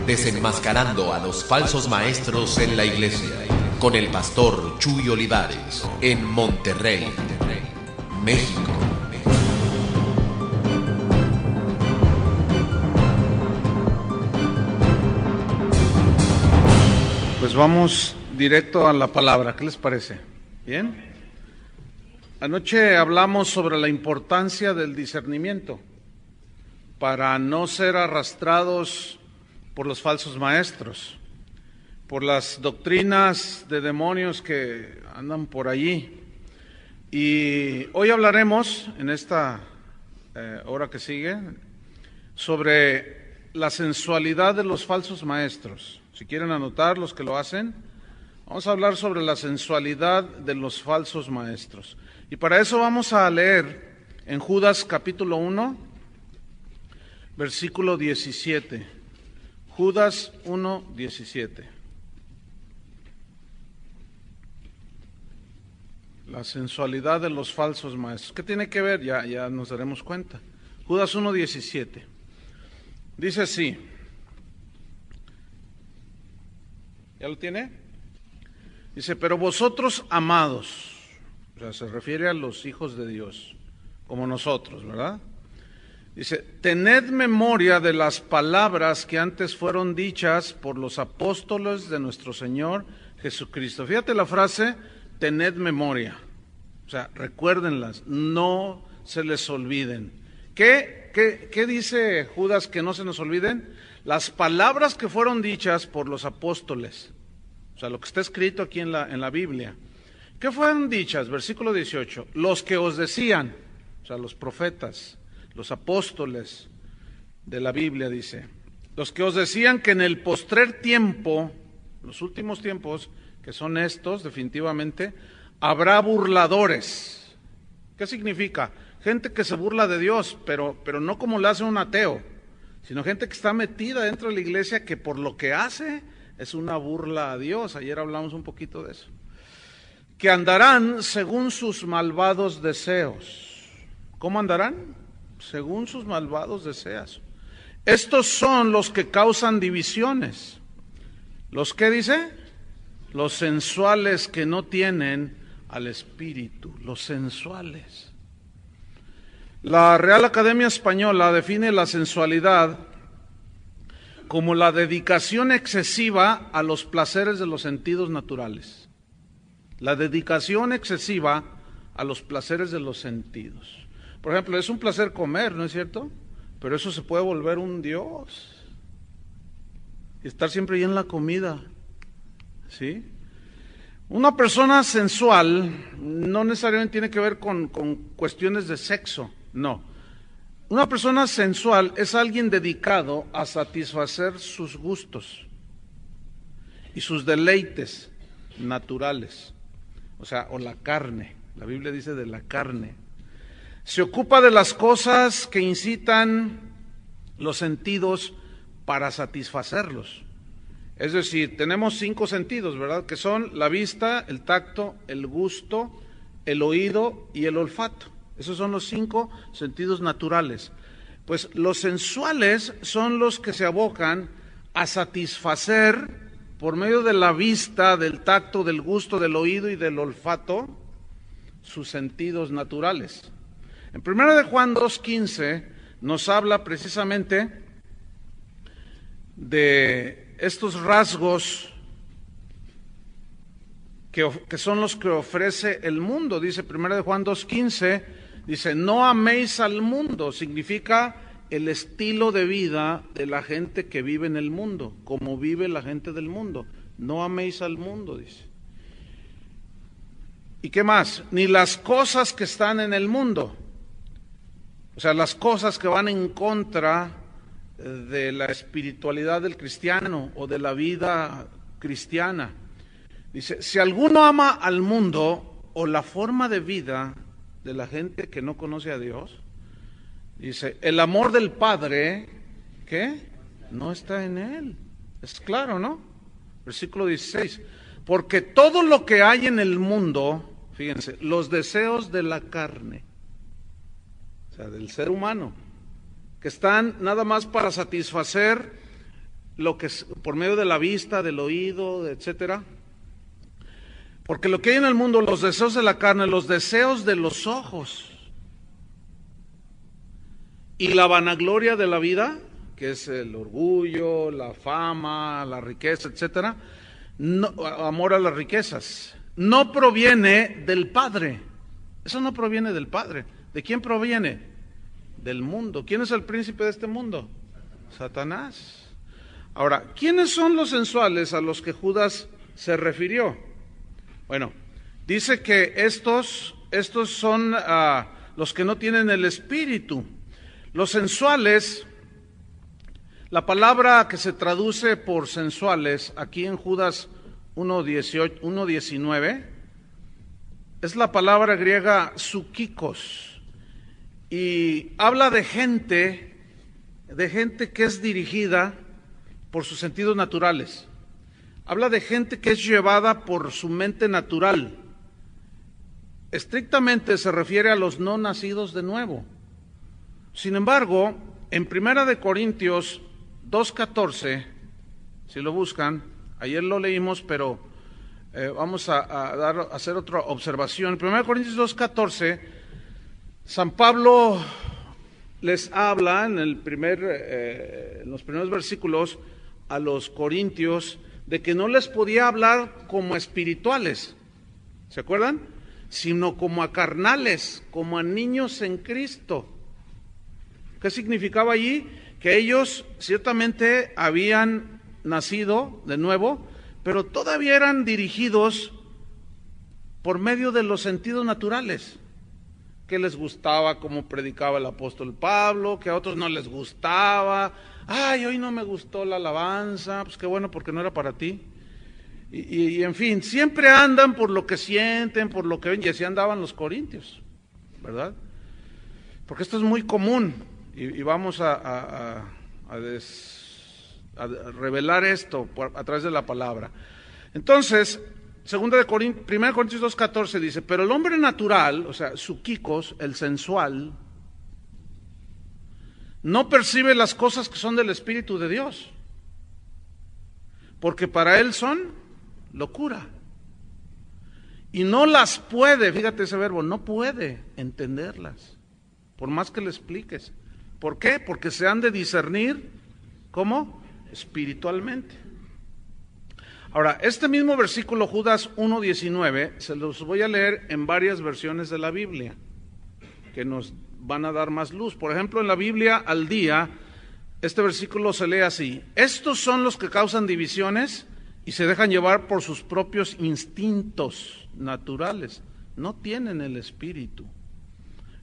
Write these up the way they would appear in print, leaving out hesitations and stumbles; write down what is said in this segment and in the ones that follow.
Desenmascarando a los falsos maestros en la iglesia, con el pastor Chuy Olivares, en Monterrey, México. Pues vamos directo a la palabra, ¿qué les parece? ¿Bien? Anoche hablamos sobre la importancia del discernimiento para no ser arrastrados por los falsos maestros, por las doctrinas de demonios que andan por allí. Y hoy hablaremos, en esta hora que sigue, sobre la sensualidad de los falsos maestros. Si quieren anotar, los que lo hacen, vamos a hablar sobre la sensualidad de los falsos maestros. Y para eso vamos a leer en Judas capítulo 1, versículo 17. Judas 1, 17. La sensualidad de los falsos maestros. ¿Qué tiene que ver? Ya nos daremos cuenta. Judas 1, 17. Dice así. ¿Ya lo tiene? Dice, pero vosotros, amados, o sea, se refiere a los hijos de Dios, como nosotros, ¿verdad? Dice, tened memoria de las palabras que antes fueron dichas por los apóstoles de nuestro Señor Jesucristo. Fíjate la frase, tened memoria. O sea, recuérdenlas, no se les olviden. ¿Qué dice Judas que no se nos olviden? Las palabras que fueron dichas por los apóstoles. O sea, lo que está escrito aquí en la Biblia. ¿Qué fueron dichas? Versículo 18. Los que os decían, o sea, los profetas, los apóstoles de la Biblia, dice, los que os decían que en el postrer tiempo, los últimos tiempos, que son estos, definitivamente, habrá burladores. ¿Qué significa? Gente que se burla de Dios, pero no como lo hace un ateo, sino gente que está metida dentro de la iglesia que por lo que hace es una burla a Dios. Ayer hablamos un poquito de eso. Que andarán según sus malvados deseos. ¿Cómo andarán? Según sus malvados deseos. Estos son los que causan divisiones. ¿Los qué dice? Los sensuales que no tienen al Espíritu. Los sensuales. La Real Academia Española define la sensualidad como la dedicación excesiva a los placeres de los sentidos naturales. La dedicación excesiva a los placeres de los sentidos. Por ejemplo, es un placer comer, ¿no es cierto? Pero eso se puede volver un dios. Y estar siempre ahí en la comida, ¿sí? Una persona sensual no necesariamente tiene que ver con cuestiones de sexo, no. Una persona sensual es alguien dedicado a satisfacer sus gustos y sus deleites naturales, o sea, o la carne. La Biblia dice de la carne. Se ocupa de las cosas que incitan los sentidos para satisfacerlos. Es decir, tenemos 5 sentidos, ¿verdad? Que son la vista, el tacto, el gusto, el oído y el olfato. Esos son los 5 sentidos naturales. Pues los sensuales son los que se abocan a satisfacer por medio de la vista, del tacto, del gusto, del oído y del olfato sus sentidos naturales. En 1 de Juan 2:15 nos habla precisamente de estos rasgos que son los que ofrece el mundo. Dice 1 de Juan 2:15, dice, no améis al mundo, significa el estilo de vida de la gente que vive en el mundo, como vive la gente del mundo. No améis al mundo, dice. ¿Y qué más? Ni las cosas que están en el mundo. O sea, las cosas que van en contra de la espiritualidad del cristiano o de la vida cristiana. Dice, si alguno ama al mundo o la forma de vida de la gente que no conoce a Dios, dice, el amor del Padre, ¿qué? No está en él. Es claro, ¿no? Versículo 16. Porque todo lo que hay en el mundo, fíjense, los deseos de la carne, o sea, del ser humano, que están nada más para satisfacer lo que es, por medio de la vista, del oído, etcétera. Porque lo que hay en el mundo, los deseos de la carne, los deseos de los ojos y la vanagloria de la vida, que es el orgullo, la fama, la riqueza, etcétera, no, amor a las riquezas, no proviene del Padre. Eso no proviene del Padre. ¿De quién proviene? Del mundo. ¿Quién es el príncipe de este mundo? Satanás. Ahora, ¿quiénes son los sensuales a los que Judas se refirió? Bueno, dice que estos son los que no tienen el espíritu. Los sensuales, la palabra que se traduce por sensuales aquí en Judas 1:19 es la palabra griega sukikos, y habla de gente que es dirigida por sus sentidos naturales. Habla de gente que es llevada por su mente natural. Estrictamente se refiere a los no nacidos de nuevo. Sin embargo, en 1 Corintios 2:14, si lo buscan, ayer lo leímos, pero vamos a hacer otra observación. En 1 Corintios 2:14, San Pablo les habla en los primeros versículos a los corintios de que no les podía hablar como espirituales, ¿se acuerdan? Sino como a carnales, como a niños en Cristo. ¿Qué significaba allí? Que ellos ciertamente habían nacido de nuevo, pero todavía eran dirigidos por medio de los sentidos naturales. Que les gustaba como predicaba el apóstol Pablo, que a otros no les gustaba. Ay, hoy no me gustó la alabanza, pues qué bueno, porque no era para ti. Y en fin, siempre andan por lo que sienten, por lo que ven, y así andaban los corintios, ¿verdad? Porque esto es muy común, y vamos a revelar esto a través de la palabra. Entonces, 1 Corintios 2:14 dice, pero el hombre natural, o sea, sukikos, el sensual, no percibe las cosas que son del Espíritu de Dios, porque para él son locura. Y no las puede, fíjate ese verbo, no puede entenderlas, por más que le expliques. ¿Por qué? Porque se han de discernir, ¿cómo? Espiritualmente. Ahora, este mismo versículo, Judas 1:19, se los voy a leer en varias versiones de la Biblia, que nos van a dar más luz. Por ejemplo, en la Biblia al día, este versículo se lee así: estos son los que causan divisiones y se dejan llevar por sus propios instintos naturales, no tienen el Espíritu.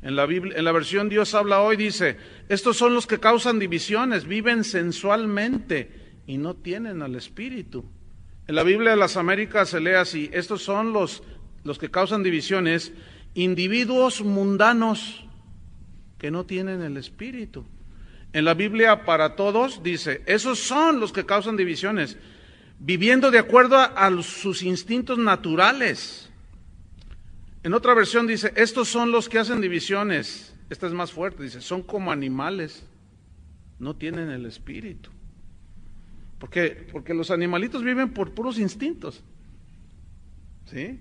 En la Biblia, en la versión Dios habla hoy, dice, estos son los que causan divisiones, viven sensualmente y no tienen al Espíritu. En la Biblia de las Américas se lee así: estos son los que causan divisiones, individuos mundanos que no tienen el Espíritu. En la Biblia para todos dice, esos son los que causan divisiones, viviendo de acuerdo a sus instintos naturales. En otra versión dice, estos son los que hacen divisiones, esta es más fuerte, dice, son como animales, no tienen el Espíritu. ¿Por qué? Porque los animalitos viven por puros instintos, ¿sí?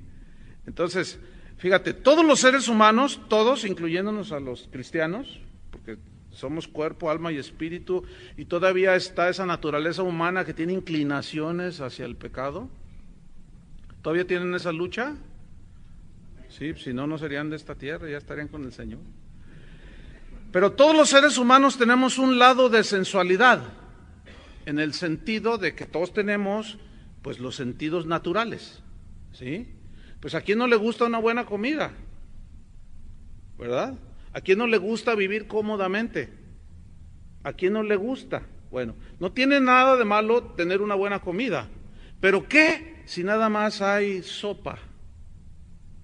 Entonces, fíjate, todos los seres humanos, todos, incluyéndonos a los cristianos, porque somos cuerpo, alma y espíritu, y todavía está esa naturaleza humana que tiene inclinaciones hacia el pecado. ¿Todavía tienen esa lucha? Sí, si no, no serían de esta tierra, ya estarían con el Señor. Pero todos los seres humanos tenemos un lado de sensualidad, en el sentido de que todos tenemos, pues, los sentidos naturales, ¿sí? Pues a quién no le gusta una buena comida, ¿verdad? ¿A quién no le gusta vivir cómodamente? ¿A quién no le gusta? Bueno, no tiene nada de malo tener una buena comida, pero ¿qué si nada más hay sopa?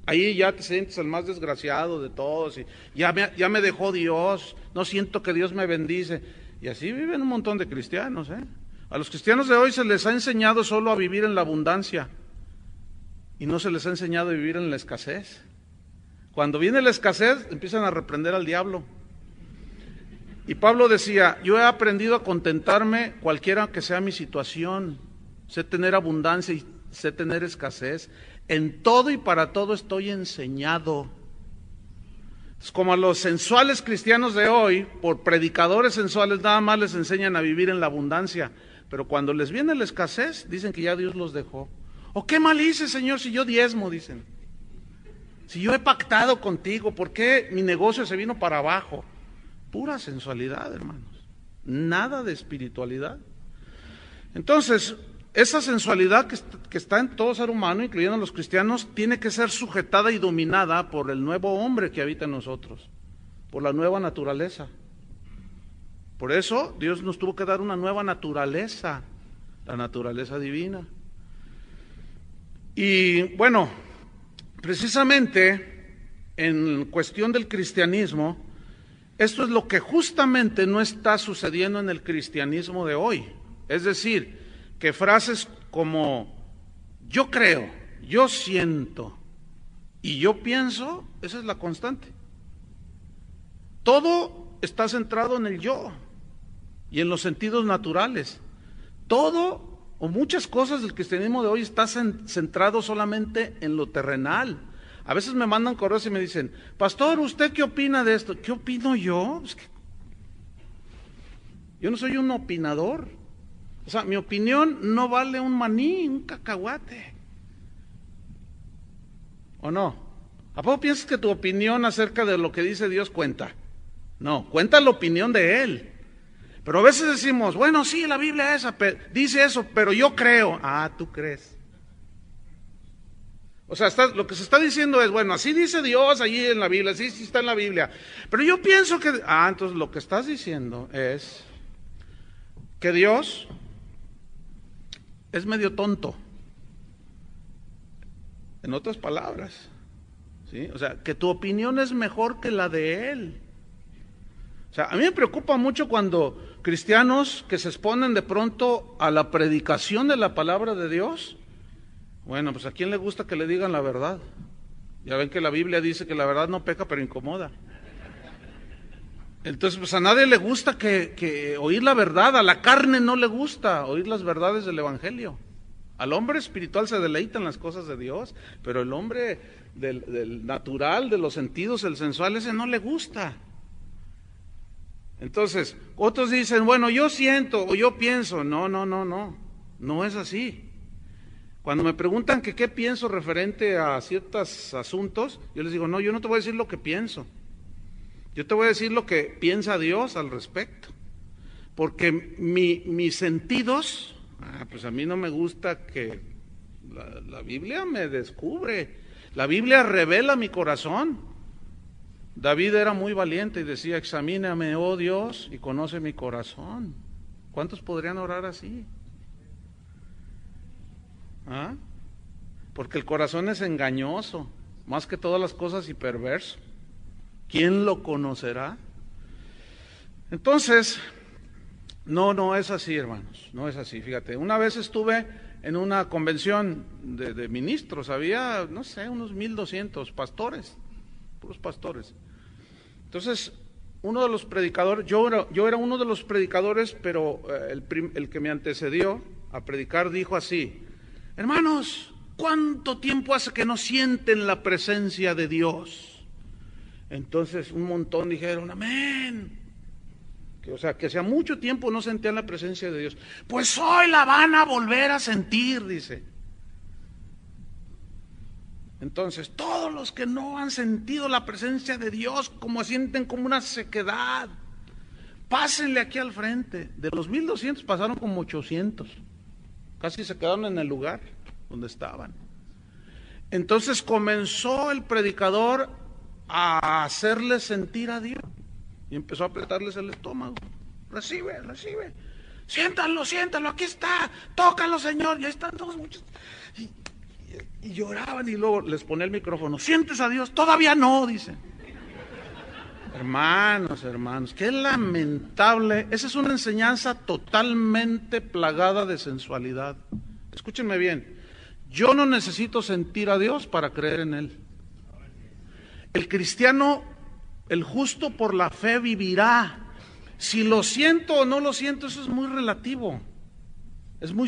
Ahí ya te sientes el más desgraciado de todos, y ya me dejó Dios, no siento que Dios me bendice. Y así viven un montón de cristianos, ¿eh? A los cristianos de hoy se les ha enseñado solo a vivir en la abundancia, y no se les ha enseñado a vivir en la escasez. Cuando viene la escasez, empiezan a reprender al diablo. Y Pablo decía, yo he aprendido a contentarme cualquiera que sea mi situación, sé tener abundancia y sé tener escasez, en todo y para todo estoy enseñado. Es como a los sensuales cristianos de hoy, por predicadores sensuales nada más les enseñan a vivir en la abundancia, pero cuando les viene la escasez, dicen que ya Dios los dejó. ¿O qué mal hice, Señor, si yo diezmo? Dicen. Si yo he pactado contigo, ¿por qué mi negocio se vino para abajo? Pura sensualidad, hermanos. Nada de espiritualidad. Entonces, esa sensualidad que está en todo ser humano, incluyendo los cristianos, tiene que ser sujetada y dominada por el nuevo hombre que habita en nosotros, por la nueva naturaleza. Por eso Dios nos tuvo que dar una nueva naturaleza, la naturaleza divina. Y bueno, precisamente en cuestión del cristianismo, esto es lo que justamente no está sucediendo en el cristianismo de hoy. Es decir, que frases como yo creo, yo siento y yo pienso, esa es la constante. Todo está centrado en el yo y en los sentidos naturales. Todo o muchas cosas del cristianismo de hoy está centrado solamente en lo terrenal. A veces me mandan correos y me dicen, pastor, ¿usted qué opina de esto? ¿Qué opino yo? Yo no soy un opinador. O sea, mi opinión no vale un maní, un cacahuate. ¿O no? ¿A poco piensas que tu opinión acerca de lo que dice Dios cuenta? No, cuenta la opinión de Él. Pero a veces decimos, bueno, sí, la Biblia dice eso, pero yo creo. Ah, tú crees. O sea, lo que se está diciendo es, bueno, así dice Dios allí en la Biblia, sí está en la Biblia. Pero yo pienso que... Ah, entonces lo que estás diciendo es que Dios es medio tonto. En otras palabras, ¿sí? O sea, que tu opinión es mejor que la de Él. O sea, a mí me preocupa mucho cuando cristianos que se exponen de pronto a la predicación de la palabra de Dios, bueno, pues a quién le gusta que le digan la verdad. Ya ven que la Biblia dice que la verdad no peca, pero incomoda. Entonces, pues a nadie le gusta que oír la verdad, a la carne no le gusta oír las verdades del Evangelio. Al hombre espiritual se deleita en las cosas de Dios, pero el hombre del natural, de los sentidos, el sensual, ese no le gusta. Entonces, otros dicen, bueno, yo siento o yo pienso. No es así. Cuando me preguntan que qué pienso referente a ciertos asuntos, yo les digo, no, yo no te voy a decir lo que pienso. Yo te voy a decir lo que piensa Dios al respecto. Porque mis sentidos, pues a mí no me gusta que la Biblia me descubre. La Biblia revela mi corazón. David era muy valiente y decía, examíname, oh Dios, y conoce mi corazón. ¿Cuántos podrían orar así? ¿Ah? Porque el corazón es engañoso, más que todas las cosas y perverso. ¿Quién lo conocerá? Entonces, no es así, hermanos, no es así. Fíjate, una vez estuve en una convención de ministros, había, no sé, unos 1,200 pastores, puros pastores. Entonces, uno de los predicadores, yo era uno de los predicadores, pero el que me antecedió a predicar dijo así, hermanos, ¿cuánto tiempo hace que no sienten la presencia de Dios? Entonces un montón dijeron, amén. O sea, que hacía mucho tiempo no sentían la presencia de Dios. Pues hoy la van a volver a sentir, dice. Entonces, todos los que no han sentido la presencia de Dios, como sienten como una sequedad, pásenle aquí al frente. De los 1,200 pasaron como 800. Casi se quedaron en el lugar donde estaban. Entonces comenzó el predicador a hacerles sentir a Dios. Y empezó a apretarles el estómago. Recibe. Siéntalo, aquí está. Tócalo, Señor. Y ahí están todos muchos. Y lloraban y luego les ponía el micrófono. ¿Sientes a Dios? Todavía no, dicen. Hermanos, qué lamentable. Esa es una enseñanza totalmente plagada de sensualidad. Escúchenme bien. Yo no necesito sentir a Dios para creer en Él. El cristiano, el justo por la fe vivirá. Si lo siento o no lo siento, eso es muy relativo. Es muy